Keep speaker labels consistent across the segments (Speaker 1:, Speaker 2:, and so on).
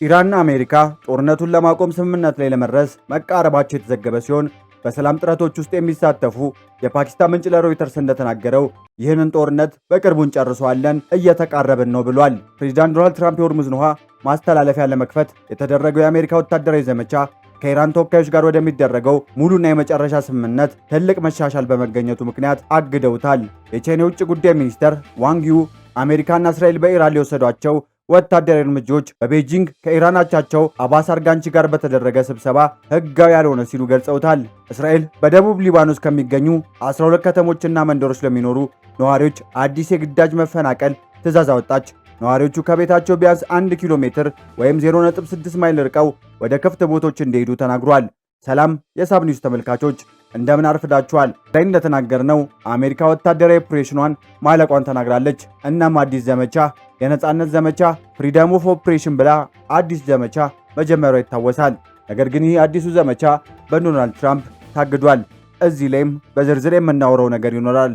Speaker 1: ኢራንና አሜሪካ ጦርነቱን ለማቆም ስምምነት ላይ ለመድረስ መቃረባቸው የተዘገበ ሲሆን በሰላም ጥረቶች ውስጥ የሚሳተፉ የፓኪስታን ምንጭ ለሮይተርስ እንደተናገረው ይህንን ጦርነት በቅርቡ እንጨርሰዋለን፣ እየተቃረብን ነው ብሏል። ፕሬዚዳንት ዶናልድ ትራምፕ የሆርሙዝን ውሃ ማስተላለፊያ ለመክፈት የተደረገው የአሜሪካ ወታደራዊ ዘመቻ ከኢራን ተወካዮች ጋር ወደሚደረገው ሙሉና የመጨረሻ ስምምነት ትልቅ መሻሻል በመገኘቱ ምክንያት አግደውታል። የቻይና የውጭ ጉዳይ ሚኒስተር ዋንግ ዩ አሜሪካና እስራኤል በኢራን ሊወሰዷቸው ወታደራዊ እርምጃዎች በቤጂንግ ከኢራን አቻቸው አባስ አርጋንቺ ጋር በተደረገ ስብሰባ ሕጋዊ ያልሆነ ሲሉ ገልጸውታል። እስራኤል በደቡብ ሊባኖስ ከሚገኙ 12 ከተሞችና መንደሮች ለሚኖሩ ነዋሪዎች አዲስ የግዳጅ መፈናቀል ትዕዛዝ አወጣች። ነዋሪዎቹ ከቤታቸው ቢያንስ 1 ኪሎ ሜትር ወይም 0.6 ማይል ርቀው ወደ ክፍት ቦታዎች እንዲሄዱ ተናግሯል። ሰላም የሳብ ኒውስ ተመልካቾች እንደምን አርፍዳችኋል። ላይ እንደተናገርነው አሜሪካ ወታደራዊ ኦፕሬሽኗን ማለቋን ተናግራለች። እናም አዲስ ዘመቻ የነጻነት ዘመቻ ፍሪደም ኦፍ ኦፕሬሽን ብላ አዲስ ዘመቻ መጀመሪያ ይታወሳል። ነገር ግን ይህ አዲሱ ዘመቻ በዶናልድ ትራምፕ ታግዷል። እዚህ ላይም በዝርዝር የምናወራው ነገር ይኖራል።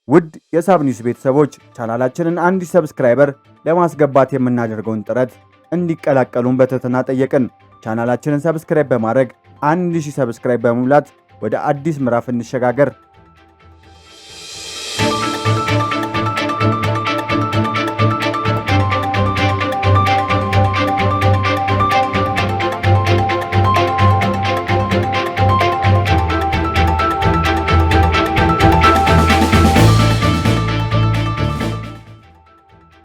Speaker 1: ውድ የሳብ ኒውስ ቤተሰቦች ቻናላችንን አንድ ሰብስክራይበር ለማስገባት የምናደርገውን ጥረት እንዲቀላቀሉን በትህትና ጠየቅን። ቻናላችንን ሰብስክራይብ በማድረግ 1000 ሰብስክራይብ በመሙላት ወደ አዲስ ምዕራፍ እንሸጋገር።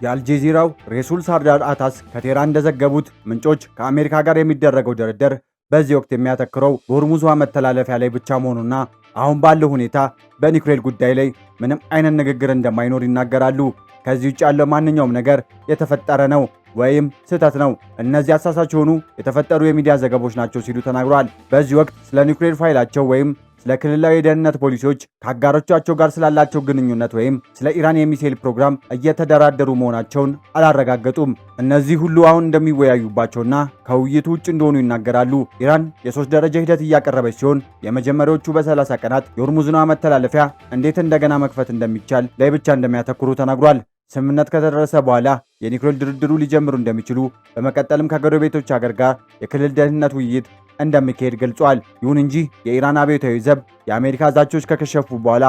Speaker 1: የአልጄዚራው ሬሱል ሳርዳር አታስ ከቴህራን እንደዘገቡት ምንጮች ከአሜሪካ ጋር የሚደረገው ድርድር በዚህ ወቅት የሚያተክረው በሆርሙዝ ውሃ መተላለፊያ ላይ ብቻ መሆኑና አሁን ባለው ሁኔታ በኒውክሌር ጉዳይ ላይ ምንም አይነት ንግግር እንደማይኖር ይናገራሉ። ከዚህ ውጭ ያለው ማንኛውም ነገር የተፈጠረ ነው ወይም ስህተት ነው። እነዚህ አሳሳች የሆኑ የተፈጠሩ የሚዲያ ዘገቦች ናቸው ሲሉ ተናግረዋል። በዚህ ወቅት ስለ ኒውክሌር ፋይላቸው ወይም ስለ ክልላዊ የደህንነት ፖሊሲዎች ከአጋሮቻቸው ጋር ስላላቸው ግንኙነት ወይም ስለ ኢራን የሚሳኤል ፕሮግራም እየተደራደሩ መሆናቸውን አላረጋገጡም። እነዚህ ሁሉ አሁን እንደሚወያዩባቸውና ከውይይቱ ውጭ እንደሆኑ ይናገራሉ። ኢራን የ3 ደረጃ ሂደት እያቀረበች ሲሆን የመጀመሪያዎቹ በ30 ቀናት የሆርሙዝን ውሃ መተላለፊያ እንዴት እንደገና መክፈት እንደሚቻል ላይ ብቻ እንደሚያተኩሩ ተናግሯል። ስምምነት ከተደረሰ በኋላ የኒውክሌር ድርድሩ ሊጀምሩ እንደሚችሉ በመቀጠልም ከጎረቤቶች ሀገር ጋር የክልል ደህንነት ውይይት እንደሚካሄድ ገልጿል። ይሁን እንጂ የኢራን አብዮታዊ ዘብ የአሜሪካ ዛቾች ከከሸፉ በኋላ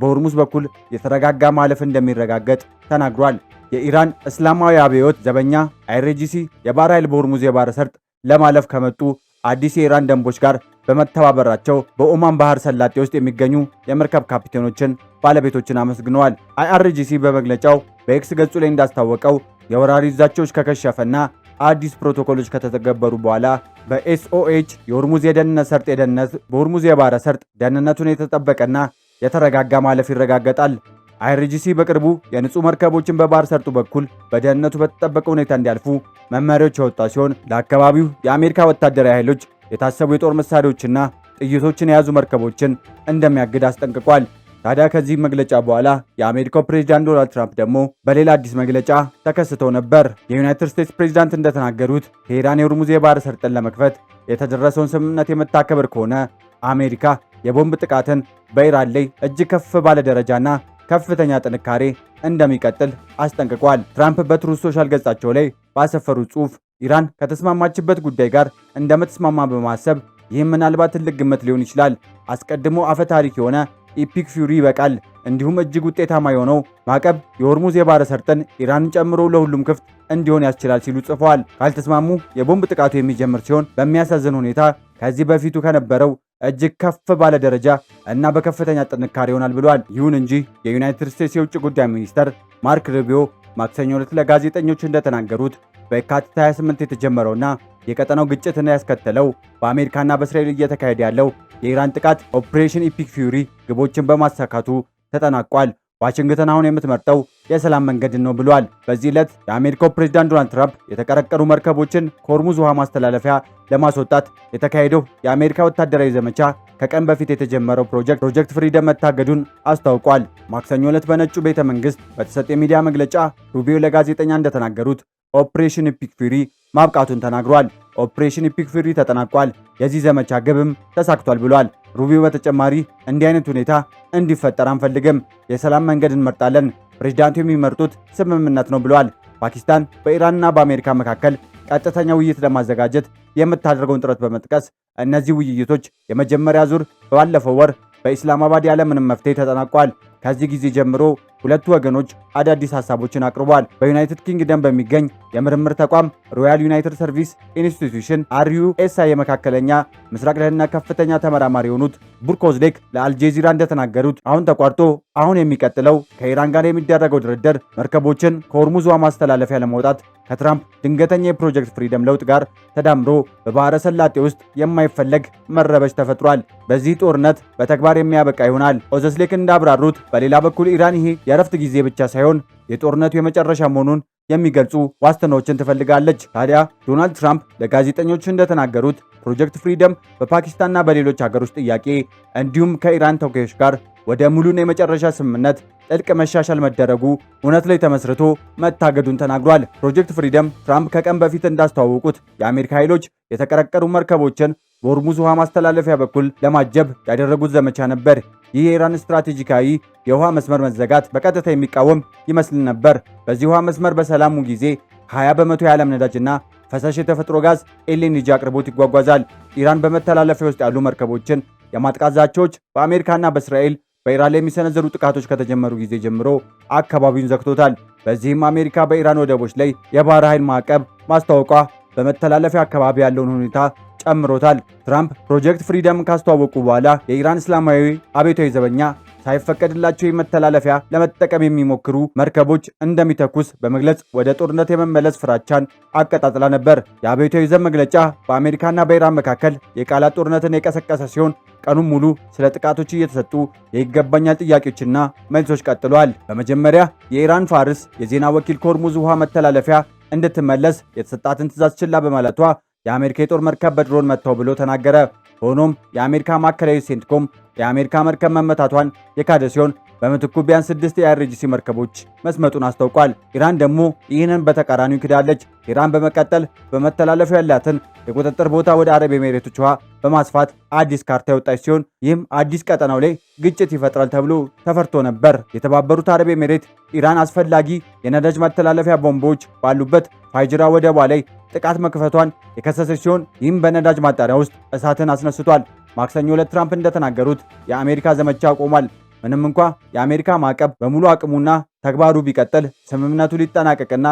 Speaker 1: በሆርሙዝ በኩል የተረጋጋ ማለፍ እንደሚረጋገጥ ተናግሯል። የኢራን እስላማዊ አብዮት ዘበኛ አይአርጂሲ የባህር ኃይል በሆርሙዝ የባህረ ሰርጥ ለማለፍ ከመጡ አዲስ የኢራን ደንቦች ጋር በመተባበራቸው በኦማን ባህር ሰላጤ ውስጥ የሚገኙ የመርከብ ካፒቴኖችን ባለቤቶችን አመስግነዋል። አይአርጂሲ በመግለጫው በኤክስ ገጹ ላይ እንዳስታወቀው የወራሪ ዛቾች ከከሸፈና አዲስ ፕሮቶኮሎች ከተተገበሩ በኋላ በኤስኦኤች የሆርሙዝ የደህንነት ሰርጥ በሆርሙዝ የባህረ ሰርጥ ደህንነቱን የተጠበቀና የተረጋጋ ማለፍ ይረጋገጣል። አይአርጂሲ በቅርቡ የንጹህ መርከቦችን በባህር ሰርጡ በኩል በደህንነቱ በተጠበቀ ሁኔታ እንዲያልፉ መመሪያዎች ያወጣ ሲሆን ለአካባቢው የአሜሪካ ወታደራዊ ኃይሎች የታሰቡ የጦር መሳሪያዎችና ጥይቶችን የያዙ መርከቦችን እንደሚያግድ አስጠንቅቋል። ታዲያ ከዚህ መግለጫ በኋላ የአሜሪካው ፕሬዝዳንት ዶናልድ ትራምፕ ደግሞ በሌላ አዲስ መግለጫ ተከስተው ነበር። የዩናይትድ ስቴትስ ፕሬዝዳንት እንደተናገሩት ቴህራን የሆርሙዝ የባህር ሰርጥን ለመክፈት የተደረሰውን ስምምነት የምታከብር ከሆነ አሜሪካ የቦምብ ጥቃትን በኢራን ላይ እጅግ ከፍ ባለ ደረጃና ከፍተኛ ጥንካሬ እንደሚቀጥል አስጠንቅቋል። ትራምፕ በትሩዝ ሶሻል ገጻቸው ላይ ባሰፈሩት ጽሑፍ ኢራን ከተስማማችበት ጉዳይ ጋር እንደምትስማማ በማሰብ ይህም ምናልባት ትልቅ ግምት ሊሆን ይችላል። አስቀድሞ አፈ ታሪክ የሆነ ኢፒክ ፊውሪ ይበቃል። እንዲሁም እጅግ ውጤታማ የሆነው ማዕቀብ የሆርሙዝ የባህረ ሰርጥን ኢራንን ጨምሮ ለሁሉም ክፍት እንዲሆን ያስችላል ሲሉ ጽፈዋል። ካልተስማሙ የቦምብ ጥቃቱ የሚጀምር ሲሆን በሚያሳዝን ሁኔታ ከዚህ በፊቱ ከነበረው እጅግ ከፍ ባለ ደረጃ እና በከፍተኛ ጥንካሬ ይሆናል ብለዋል። ይሁን እንጂ የዩናይትድ ስቴትስ የውጭ ጉዳይ ሚኒስተር ማርክ ሩቢዮ ማክሰኞ ዕለት ለጋዜጠኞች እንደተናገሩት በየካቲት 28 የተጀመረውና የቀጠናው ግጭትና ያስከተለው በአሜሪካና በእስራኤል እየተካሄደ ያለው የኢራን ጥቃት ኦፕሬሽን ኢፒክ ፊውሪ ግቦችን በማሳካቱ ተጠናቋል። ዋሽንግተን አሁን የምትመርጠው የሰላም መንገድን ነው ብሏል። በዚህ ዕለት የአሜሪካው ፕሬዝዳንት ዶናልድ ትራምፕ የተቀረቀሩ መርከቦችን ከሆርሙዝ ውሃ ማስተላለፊያ ለማስወጣት የተካሄደው የአሜሪካ ወታደራዊ ዘመቻ ከቀን በፊት የተጀመረው ፕሮጀክት ፍሪደም መታገዱን አስታውቋል። ማክሰኞ ዕለት በነጩ ቤተ መንግስት በተሰጠ የሚዲያ መግለጫ ሩቢዮ ለጋዜጠኛ እንደተናገሩት ኦፕሬሽን ኢፒክ ፊውሪ ማብቃቱን ተናግሯል። ኦፕሬሽን ኢፒክ ፊውሪ ተጠናቋል፣ የዚህ ዘመቻ ግብም ተሳክቷል ብሏል። ሩቢዮ በተጨማሪ እንዲህ አይነት ሁኔታ እንዲፈጠር አንፈልግም፣ የሰላም መንገድ እንመርጣለን፣ ፕሬዝዳንቱ የሚመርጡት ስምምነት ነው ብሏል። ፓኪስታን በኢራንና በአሜሪካ መካከል ቀጥተኛ ውይይት ለማዘጋጀት የምታደርገውን ጥረት በመጥቀስ እነዚህ ውይይቶች የመጀመሪያ ዙር ባለፈው ወር በኢስላማባድ ያለምንም መፍትሄ ተጠናቋል። ከዚህ ጊዜ ጀምሮ ሁለቱ ወገኖች አዳዲስ ሐሳቦችን አቅርበዋል። በዩናይትድ ኪንግደም በሚገኝ የምርምር ተቋም ሮያል ዩናይትድ ሰርቪስ ኢንስቲትዩሽን RUSI የመካከለኛ ምስራቅ ደህንነት ከፍተኛ ተመራማሪ የሆኑት ቡርኮዝሌክ ለአልጄዚራ እንደተናገሩት አሁን ተቋርጦ አሁን የሚቀጥለው ከኢራን ጋር የሚደረገው ድርድር መርከቦችን ከሆርሙዝ ውሃ ማስተላለፊያ ለማውጣት ከትራምፕ ድንገተኛ የፕሮጀክት ፍሪደም ለውጥ ጋር ተዳምሮ በባህረ ሰላጤ ውስጥ የማይፈለግ መረበሽ ተፈጥሯል። በዚህ ጦርነት በተግባር የሚያበቃ ይሆናል። ኦዘስሌክ እንዳብራሩት በሌላ በኩል ኢራን ይሄ የእረፍት ጊዜ ብቻ ሳይሆን የጦርነቱ የመጨረሻ መሆኑን የሚገልጹ ዋስትናዎችን ትፈልጋለች። ታዲያ ዶናልድ ትራምፕ ለጋዜጠኞች እንደተናገሩት ፕሮጀክት ፍሪደም በፓኪስታንና በሌሎች ሀገሮች ጥያቄ እንዲሁም ከኢራን ተወካዮች ጋር ወደ ሙሉና የመጨረሻ ስምምነት ጥልቅ መሻሻል መደረጉ እውነት ላይ ተመስርቶ መታገዱን ተናግሯል። ፕሮጀክት ፍሪደም ትራምፕ ከቀን በፊት እንዳስተዋወቁት የአሜሪካ ኃይሎች የተቀረቀሩ መርከቦችን በሆርሙዝ ውሃ ማስተላለፊያ በኩል ለማጀብ ያደረጉት ዘመቻ ነበር። ይህ የኢራን ስትራቴጂካዊ የውሃ መስመር መዘጋት በቀጥታ የሚቃወም ይመስል ነበር። በዚህ ውሃ መስመር በሰላሙ ጊዜ 20 በመቶ የዓለም ነዳጅና ፈሳሽ የተፈጥሮ ጋዝ ኤልኤንጂ አቅርቦት ይጓጓዛል። ኢራን በመተላለፊያ ውስጥ ያሉ መርከቦችን የማጥቃት ዛቻዎች በአሜሪካና በእስራኤል በኢራን ላይ የሚሰነዘሩ ጥቃቶች ከተጀመሩ ጊዜ ጀምሮ አካባቢውን ዘግቶታል። በዚህም አሜሪካ በኢራን ወደቦች ላይ የባህር ኃይል ማዕቀብ ማስታወቋ በመተላለፊያ አካባቢ ያለውን ሁኔታ ጨምሮታል። ትራምፕ ፕሮጀክት ፍሪደም ካስተዋወቁ በኋላ የኢራን እስላማዊ አብዮታዊ ዘበኛ ሳይፈቀድላቸው የመተላለፊያ ለመጠቀም የሚሞክሩ መርከቦች እንደሚተኩስ በመግለጽ ወደ ጦርነት የመመለስ ፍራቻን አቀጣጥላ ነበር። የአብዮታዊ ዘብ መግለጫ በአሜሪካና በኢራን መካከል የቃላት ጦርነትን የቀሰቀሰ ሲሆን ቀኑን ሙሉ ስለ ጥቃቶች እየተሰጡ የይገባኛል ጥያቄዎችና መልሶች ቀጥሏል። በመጀመሪያ የኢራን ፋርስ የዜና ወኪል ከሆርሙዝ ውሃ መተላለፊያ እንድትመለስ የተሰጣትን ትዕዛዝ ችላ በማለቷ የአሜሪካ የጦር መርከብ በድሮን መታው ብሎ ተናገረ። ሆኖም የአሜሪካ ማዕከላዊ ሴንትኮም የአሜሪካ መርከብ መመታቷን የካደ ሲሆን በምትኩ ቢያንስ 6 የአይአርጂሲ መርከቦች መስመጡን አስታውቋል። ኢራን ደግሞ ይህንን በተቃራኒው ክዳለች። ኢራን በመቀጠል በመተላለፊያው ያላትን የቁጥጥር ቦታ ወደ አረብ ኤሚሬቶች ውሃ በማስፋት አዲስ ካርታ የወጣች ሲሆን ይህም አዲስ ቀጠናው ላይ ግጭት ይፈጥራል ተብሎ ተፈርቶ ነበር። የተባበሩት አረብ ኤሚሬት ኢራን አስፈላጊ የነዳጅ መተላለፊያ ቦምቦች ባሉበት ፋይጅራ ወደቧ ላይ ጥቃት መክፈቷን የከሰሰች ሲሆን ይህም በነዳጅ ማጣሪያ ውስጥ እሳትን አስነስቷል። ማክሰኞ ዕለት ትራምፕ እንደተናገሩት የአሜሪካ ዘመቻ ቆሟል። ምንም እንኳ የአሜሪካ ማዕቀብ በሙሉ አቅሙና ተግባሩ ቢቀጥል ስምምነቱ ሊጠናቀቅና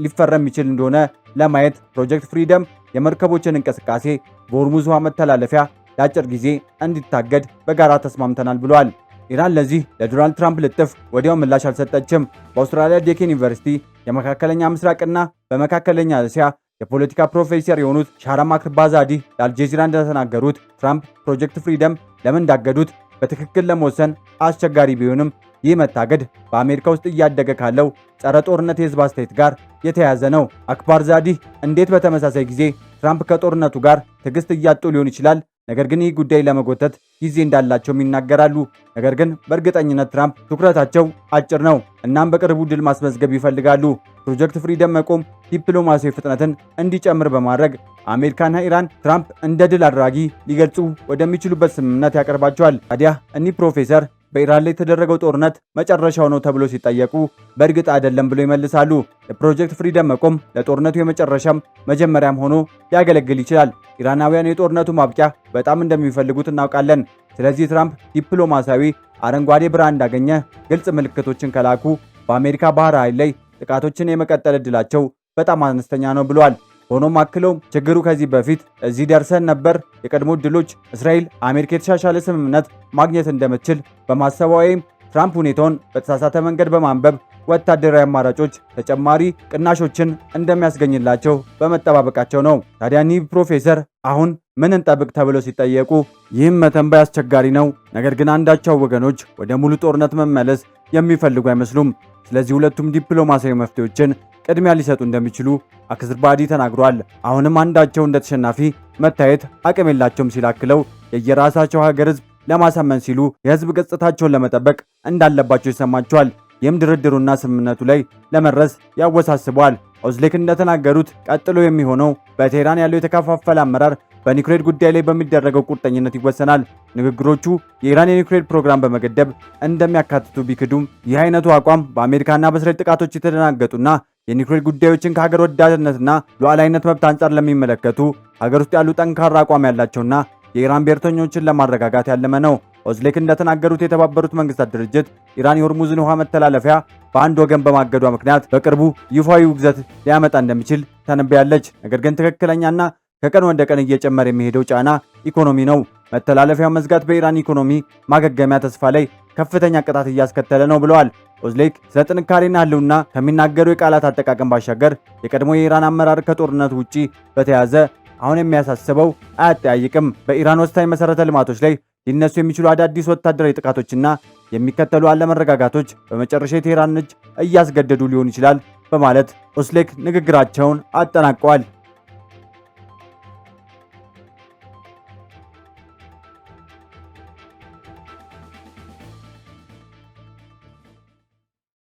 Speaker 1: ሊፈረም ይችል እንደሆነ ለማየት ፕሮጀክት ፍሪደም የመርከቦችን እንቅስቃሴ በሆርሙዝ ውሃ መተላለፊያ ለአጭር ጊዜ እንዲታገድ በጋራ ተስማምተናል ብለዋል። ኢራን ለዚህ ለዶናልድ ትራምፕ ልጥፍ ወዲያው ምላሽ አልሰጠችም። በአውስትራሊያ ዴኬን ዩኒቨርሲቲ የመካከለኛ ምስራቅና በመካከለኛ እስያ የፖለቲካ ፕሮፌሰር የሆኑት ሻራም አክባዛዲ ለአልጄዚራ እንደተናገሩት ትራምፕ ፕሮጀክት ፍሪደም ለምን እንዳገዱት በትክክል ለመወሰን አስቸጋሪ ቢሆንም ይህ መታገድ በአሜሪካ ውስጥ እያደገ ካለው ጸረ ጦርነት የህዝብ አስተያየት ጋር የተያያዘ ነው። አክባርዛዲ እንዴት በተመሳሳይ ጊዜ ትራምፕ ከጦርነቱ ጋር ትዕግስት እያጡ ሊሆን ይችላል፣ ነገር ግን ይህ ጉዳይ ለመጎተት ጊዜ እንዳላቸውም ይናገራሉ። ነገር ግን በእርግጠኝነት ትራምፕ ትኩረታቸው አጭር ነው፣ እናም በቅርቡ ድል ማስመዝገብ ይፈልጋሉ። ፕሮጀክት ፍሪደም መቆም ዲፕሎማሲያዊ ፍጥነትን እንዲጨምር በማድረግ አሜሪካና ኢራን ትራምፕ እንደ ድል አድራጊ ሊገልጹ ወደሚችሉበት ስምምነት ያቀርባቸዋል። ታዲያ እኒህ ፕሮፌሰር በኢራን ላይ የተደረገው ጦርነት መጨረሻው ነው ተብሎ ሲጠየቁ በእርግጥ አይደለም ብሎ ይመልሳሉ። የፕሮጀክት ፍሪደም መቆም ለጦርነቱ የመጨረሻም መጀመሪያም ሆኖ ሊያገለግል ይችላል። ኢራናውያን የጦርነቱ ማብቂያ በጣም እንደሚፈልጉት እናውቃለን። ስለዚህ ትራምፕ ዲፕሎማሲያዊ አረንጓዴ ብርሃን እንዳገኘ ግልጽ ምልክቶችን ከላኩ በአሜሪካ ባህር ኃይል ላይ ጥቃቶችን የመቀጠል ዕድላቸው በጣም አነስተኛ ነው ብለዋል። ሆኖም አክለውም ችግሩ ከዚህ በፊት እዚህ ደርሰን ነበር። የቀድሞ ዕድሎች እስራኤል አሜሪካ የተሻሻለ ስምምነት ማግኘት እንደምትችል በማሰብ ወይም ትራምፕ ሁኔታውን በተሳሳተ መንገድ በማንበብ ወታደራዊ አማራጮች ተጨማሪ ቅናሾችን እንደሚያስገኝላቸው በመጠባበቃቸው ነው። ታዲያ እኒህ ፕሮፌሰር አሁን ምን እንጠብቅ ተብለው ሲጠየቁ ይህም መተንበይ አስቸጋሪ ነው፣ ነገር ግን አንዳቸው ወገኖች ወደ ሙሉ ጦርነት መመለስ የሚፈልጉ አይመስሉም። ስለዚህ ሁለቱም ዲፕሎማሲያዊ መፍትሄዎችን ቅድሚያ ሊሰጡ እንደሚችሉ አክዝርባዲ ተናግሯል። አሁንም አንዳቸው እንደ ተሸናፊ መታየት አቅም የላቸውም ሲል አክለው የየራሳቸው ሀገር ሕዝብ ለማሳመን ሲሉ የሕዝብ ገጽታቸውን ለመጠበቅ እንዳለባቸው ይሰማቸዋል። ይህም ድርድሩና ስምምነቱ ላይ ለመድረስ ያወሳስበዋል። ኦዝሌክ እንደተናገሩት ቀጥሎ የሚሆነው በቴህራን ያለው የተከፋፈለ አመራር በኒውክሌር ጉዳይ ላይ በሚደረገው ቁርጠኝነት ይወሰናል። ንግግሮቹ የኢራን የኒውክሌር ፕሮግራም በመገደብ እንደሚያካትቱ ቢክዱም ይህ አይነቱ አቋም በአሜሪካና በእስራኤል ጥቃቶች የተደናገጡና የኒውክሌር ጉዳዮችን ከሀገር ወዳድነትና ሉዓላዊነት መብት አንጻር ለሚመለከቱ ሀገር ውስጥ ያሉ ጠንካራ አቋም ያላቸውና የኢራን ብሔርተኞችን ለማረጋጋት ያለመ ነው። ኦዝሌክ እንደተናገሩት የተባበሩት መንግስታት ድርጅት ኢራን የሆርሙዝን ውሃ መተላለፊያ በአንድ ወገን በማገዷ ምክንያት በቅርቡ ይፋዊ ውግዘት ሊያመጣ እንደሚችል ተነብያለች። ነገር ግን ትክክለኛና ከቀን ወደ ቀን እየጨመረ የሚሄደው ጫና ኢኮኖሚ ነው። መተላለፊያው መዝጋት በኢራን ኢኮኖሚ ማገገሚያ ተስፋ ላይ ከፍተኛ ቅጣት እያስከተለ ነው ብለዋል። ኦዝሌክ ስለ ጥንካሬና ህልውና ከሚናገሩ የቃላት አጠቃቀም ባሻገር የቀድሞ የኢራን አመራር ከጦርነቱ ውጪ በተያዘ አሁን የሚያሳስበው አያጠያይቅም። በኢራን ወሳኝ መሰረተ ልማቶች ላይ ሊነሱ የሚችሉ አዳዲስ ወታደራዊ ጥቃቶችና የሚከተሉ አለመረጋጋቶች በመጨረሻ የቴህራን እጅ እያስገደዱ ሊሆን ይችላል በማለት ኦዝሌክ ንግግራቸውን አጠናቀዋል።